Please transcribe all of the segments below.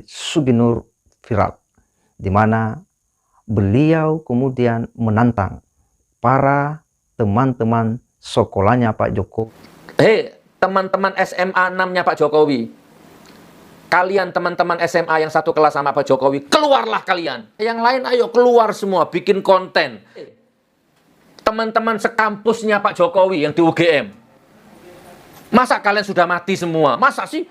Suginur viral, di mana beliau kemudian menantang para teman-teman sekolahnya Pak Jokowi. Hei, teman-teman SMA 6-nya Pak Jokowi. Kalian teman-teman SMA yang satu kelas sama Pak Jokowi, keluarlah kalian. Yang lain ayo keluar semua, bikin konten. Teman-teman sekampusnya Pak Jokowi yang di UGM. Masa kalian sudah mati semua? Masa sih?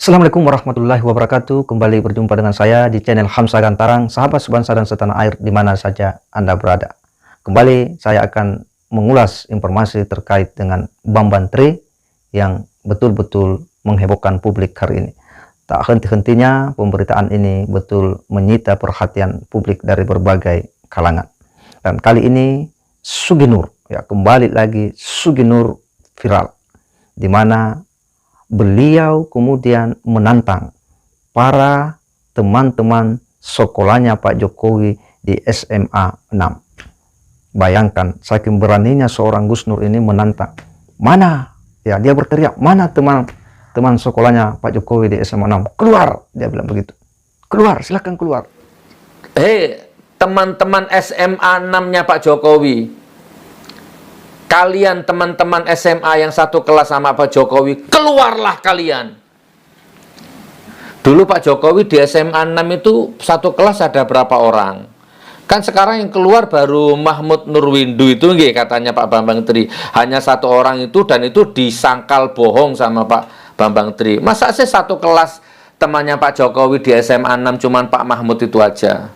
Assalamualaikum warahmatullahi wabarakatuh. Kembali berjumpa dengan saya di channel Hamzah Gantarang, sahabat sebangsa dan setanah air di mana saja Anda berada. Kembali saya akan mengulas informasi terkait dengan Bambang-Tri yang betul-betul menghebohkan publik hari ini. Tak henti-hentinya pemberitaan ini betul menyita perhatian publik dari berbagai kalangan. Dan kali ini Suginur, ya kembali lagi Suginur viral, di mana beliau kemudian menantang para teman-teman sekolahnya Pak Jokowi di SMA 6. Bayangkan, saking beraninya seorang Gus Nur ini menantang. Mana? Ya, dia berteriak, mana teman-teman sekolahnya Pak Jokowi di SMA 6? Keluar, dia bilang begitu. Keluar, silakan keluar. Hei, teman-teman SMA 6-nya Pak Jokowi. Kalian teman-teman SMA yang satu kelas sama Pak Jokowi, keluarlah kalian. Dulu Pak Jokowi di SMA 6 itu satu kelas ada berapa orang? Kan sekarang yang keluar baru Mahmud Nurwindu itu nggih, katanya Pak Bambang-Tri. Hanya satu orang itu, dan itu disangkal bohong sama Pak Bambang-Tri. Masa sih satu kelas temannya Pak Jokowi di SMA 6 cuman Pak Mahmud itu aja?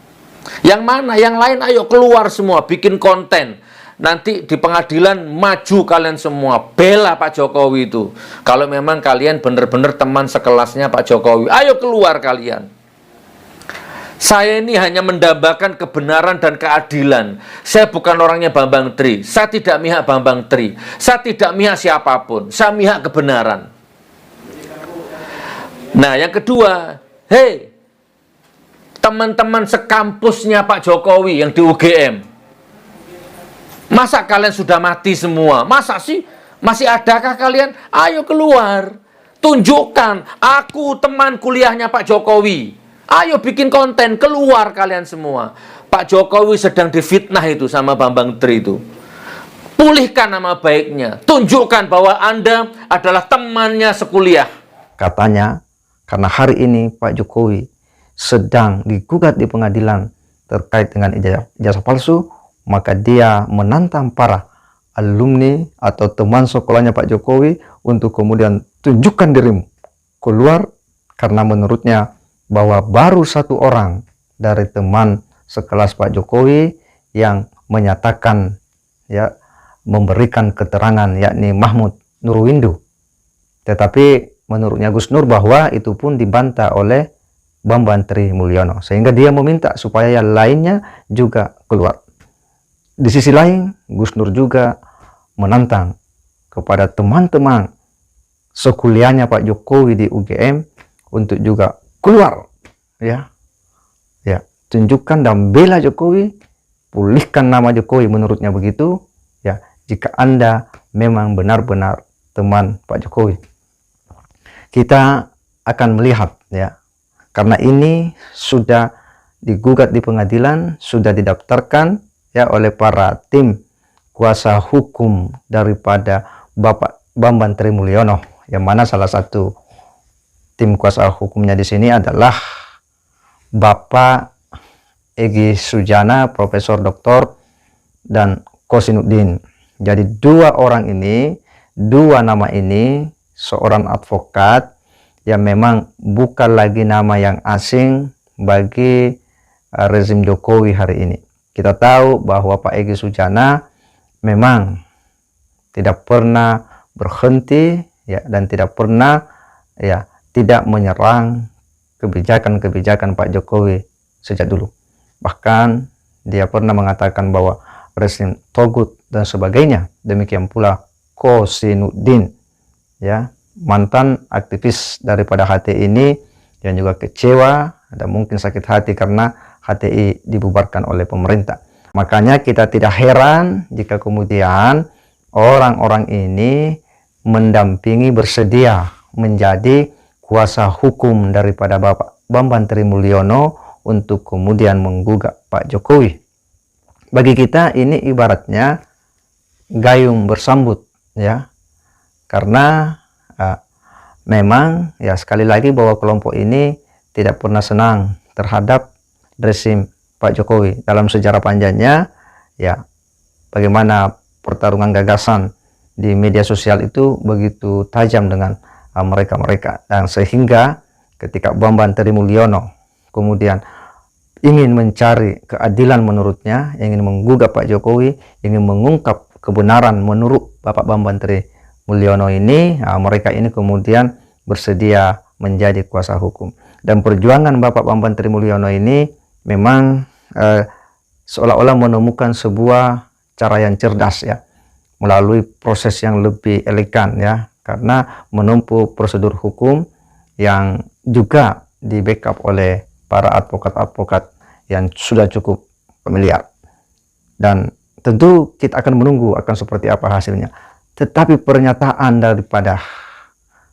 Yang mana? Yang lain ayo keluar semua, bikin konten. Nanti di pengadilan maju kalian semua, bela Pak Jokowi itu. Kalau memang kalian benar-benar teman sekelasnya Pak Jokowi, ayo keluar kalian. Saya ini hanya mendambakan kebenaran dan keadilan. Saya bukan orangnya Bambang-Tri. Saya tidak mihak Bambang-Tri. Saya tidak mihak siapapun. Saya mihak kebenaran. Nah, yang kedua, hei, teman-teman sekampusnya Pak Jokowi yang di UGM. Masa kalian sudah mati semua? Masa sih? Masih adakah kalian? Ayo keluar. Tunjukkan, aku teman kuliahnya Pak Jokowi. Ayo bikin konten, keluar kalian semua. Pak Jokowi sedang difitnah itu sama Bambang-Tri itu. Pulihkan nama baiknya. Tunjukkan bahwa Anda adalah temannya sekuliah. Katanya, karena hari ini Pak Jokowi sedang digugat di pengadilan terkait dengan ijazah palsu, maka dia menantang para alumni atau teman sekolahnya Pak Jokowi untuk kemudian tunjukkan dirimu, keluar, karena menurutnya bahwa baru satu orang dari teman sekelas Pak Jokowi yang menyatakan, ya, memberikan keterangan, yakni Mahmud Nurwindu. Tetapi menurutnya Gus Nur bahwa itu pun dibantah oleh Bambang-Tri Mulyono, sehingga dia meminta supaya yang lainnya juga keluar. Di sisi lain, Gus Nur juga menantang kepada teman-teman sekuliahnya Pak Jokowi di UGM untuk juga keluar, ya, tunjukkan dan bela Jokowi, pulihkan nama Jokowi, menurutnya begitu, ya, jika Anda memang benar-benar teman Pak Jokowi. Kita akan melihat, ya, karena ini sudah digugat di pengadilan, sudah didaftarkan, ya, oleh para tim kuasa hukum daripada Bapak Bambang-Tri Mulyono, yang mana salah satu tim kuasa hukumnya di sini adalah Bapak Egy Sujana, Profesor Doktor, dan Kosinuddin. Jadi dua orang ini, dua nama ini, seorang advokat yang memang bukan lagi nama yang asing bagi rezim Jokowi hari ini. Kita tahu bahwa Pak Egy Sujana memang tidak pernah berhenti, ya, dan tidak pernah, ya, tidak menyerang kebijakan-kebijakan Pak Jokowi sejak dulu. Bahkan dia pernah mengatakan bahwa rezim togut dan sebagainya. Demikian pula Kosinuddin, ya, mantan aktivis daripada HTI ini yang juga kecewa dan mungkin sakit hati karena HTI dibubarkan oleh pemerintah. Makanya kita tidak heran jika kemudian orang-orang ini mendampingi, bersedia menjadi kuasa hukum daripada Bapak Bambang Trimulyono untuk kemudian menggugat Pak Jokowi. Bagi kita ini ibaratnya gayung bersambut, ya, karena memang ya sekali lagi bahwa kelompok ini tidak pernah senang terhadap rezim Pak Jokowi. Dalam sejarah panjangnya, ya, bagaimana pertarungan gagasan di media sosial itu begitu tajam dengan mereka-mereka, dan sehingga ketika Bambang Trimulyono kemudian ingin mencari keadilan menurutnya, ingin menggugat Pak Jokowi, ingin mengungkap kebenaran menurut Bapak Bambang Trimulyono ini, mereka ini kemudian bersedia menjadi kuasa hukum. Dan perjuangan Bapak Bambang Trimulyono ini memang seolah-olah menemukan sebuah cara yang cerdas, ya, melalui proses yang lebih elegan, ya, karena menempuh prosedur hukum yang juga di backup oleh para advokat-advokat yang sudah cukup familiar. Dan tentu kita akan menunggu akan seperti apa hasilnya. Tetapi pernyataan daripada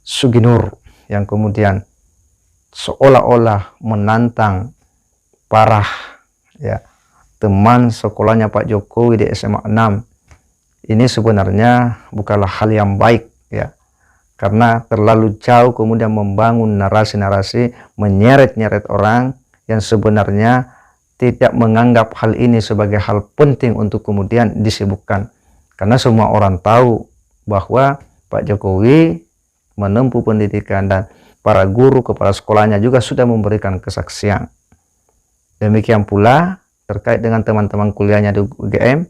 Suginur yang kemudian seolah-olah menantang parah, ya, teman sekolahnya Pak Jokowi di SMA 6, ini sebenarnya bukanlah hal yang baik, ya, karena terlalu jauh kemudian membangun narasi-narasi, menyeret-nyeret orang yang sebenarnya tidak menganggap hal ini sebagai hal penting untuk kemudian disibukkan. Karena semua orang tahu bahwa Pak Jokowi menempuh pendidikan dan para guru, kepala sekolahnya juga sudah memberikan kesaksian. Demikian pula terkait dengan teman-teman kuliahnya di UGM,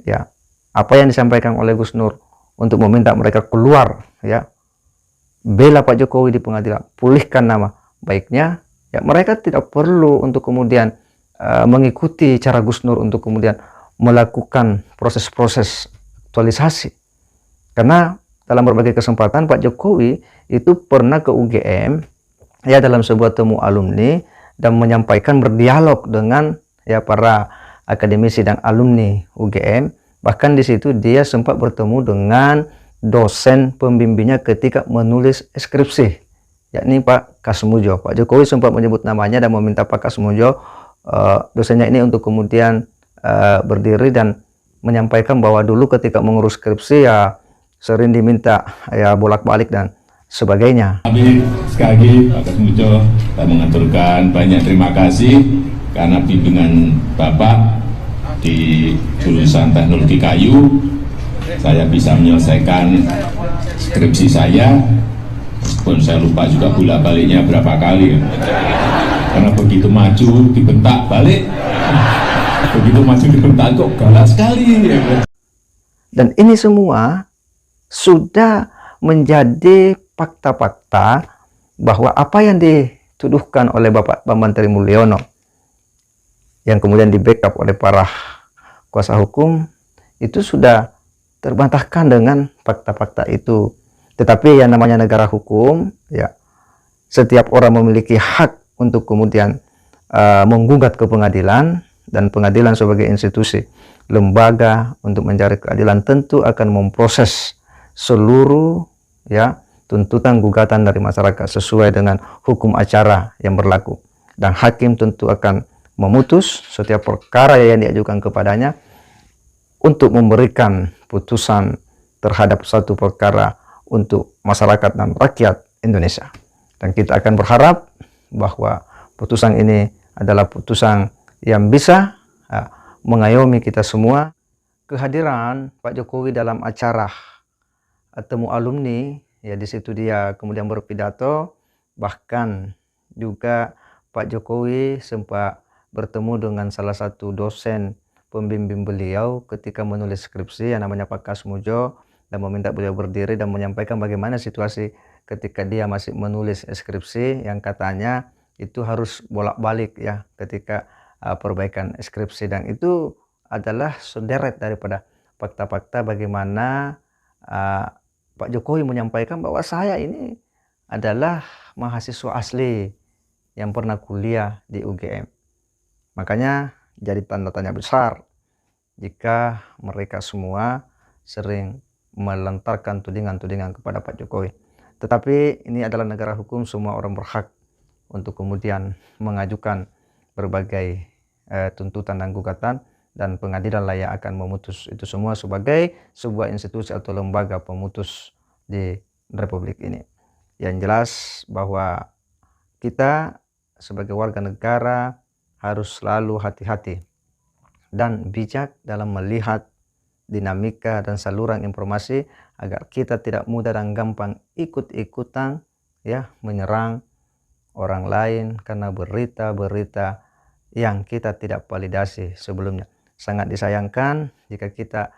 ya, apa yang disampaikan oleh Gus Nur untuk meminta mereka keluar, ya, bela Pak Jokowi di pengadilan, pulihkan nama baiknya, ya, mereka tidak perlu untuk kemudian mengikuti cara Gus Nur untuk kemudian melakukan proses-proses aktualisasi. Karena dalam berbagai kesempatan Pak Jokowi itu pernah ke UGM, ya, dalam sebuah temu alumni dan menyampaikan, berdialog dengan, ya, para akademisi dan alumni UGM. Bahkan di situ dia sempat bertemu dengan dosen pembimbingnya ketika menulis skripsi, yakni Pak Kasmujo. Pak Jokowi sempat menyebut namanya dan meminta Pak Kasmujo, dosennya ini, untuk kemudian berdiri dan menyampaikan bahwa dulu ketika mengurus skripsi, ya, sering diminta, ya, bolak-balik dan sebagainya. Tapi sekali lagi Pak Kasmujo, saya mengaturkan banyak terima kasih karena bimbingan Bapak di jurusan teknologi kayu, saya bisa menyelesaikan skripsi saya, meskipun saya lupa juga bolak-baliknya berapa kali, karena begitu maju dibentak balik, begitu maju dibentak kok galak sekali. Dan ini semua sudah menjadi fakta-fakta bahwa apa yang dituduhkan oleh Bapak Bambang Trimulyono yang kemudian di backup oleh para kuasa hukum itu sudah terbantahkan dengan fakta-fakta itu. Tetapi yang namanya negara hukum, ya, setiap orang memiliki hak untuk kemudian menggugat ke pengadilan, dan pengadilan sebagai institusi lembaga untuk mencari keadilan tentu akan memproses seluruh, ya, tuntutan gugatan dari masyarakat sesuai dengan hukum acara yang berlaku, dan hakim tentu akan memutus setiap perkara yang diajukan kepadanya untuk memberikan putusan terhadap satu perkara untuk masyarakat dan rakyat Indonesia. Dan kita akan berharap bahwa putusan ini adalah putusan yang bisa mengayomi kita semua. Kehadiran Pak Jokowi dalam acara temu alumni, ya, di situ dia kemudian berpidato, bahkan juga Pak Jokowi sempat bertemu dengan salah satu dosen pembimbing beliau ketika menulis skripsi yang namanya Pak Kasmujo, dan meminta beliau berdiri dan menyampaikan bagaimana situasi ketika dia masih menulis skripsi yang katanya itu harus bolak-balik, ya, ketika perbaikan skripsi. Dan itu adalah sederet daripada fakta-fakta bagaimana Pak Jokowi menyampaikan bahwa saya ini adalah mahasiswa asli yang pernah kuliah di UGM. Makanya jadi tanda tanya besar jika mereka semua sering melontarkan tudingan-tudingan kepada Pak Jokowi. Tetapi ini adalah negara hukum, semua orang berhak untuk kemudian mengajukan berbagai tuntutan dan gugatan, dan pengadilan lah yang akan memutus itu semua sebagai sebuah institusi atau lembaga pemutus di Republik ini. Yang jelas bahwa kita sebagai warga negara harus selalu hati-hati dan bijak dalam melihat dinamika dan saluran informasi agar kita tidak mudah dan gampang ikut-ikutan ya menyerang orang lain karena berita-berita yang kita tidak validasi sebelumnya. Sangat disayangkan jika kita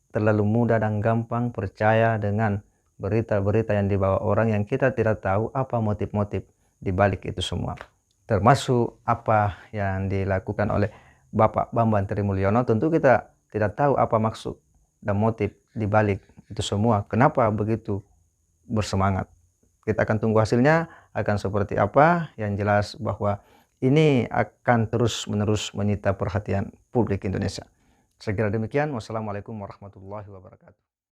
terlalu mudah dan gampang percaya dengan berita-berita yang dibawa orang yang kita tidak tahu apa motif-motif di balik itu semua. Termasuk apa yang dilakukan oleh Bapak Bambang Trimulyono, tentu kita tidak tahu apa maksud dan motif di balik itu semua. Kenapa begitu bersemangat? Kita akan tunggu hasilnya akan seperti apa. Yang jelas bahwa ini akan terus-menerus menyita perhatian publik Indonesia. Saya kira demikian. Wassalamualaikum warahmatullahi wabarakatuh.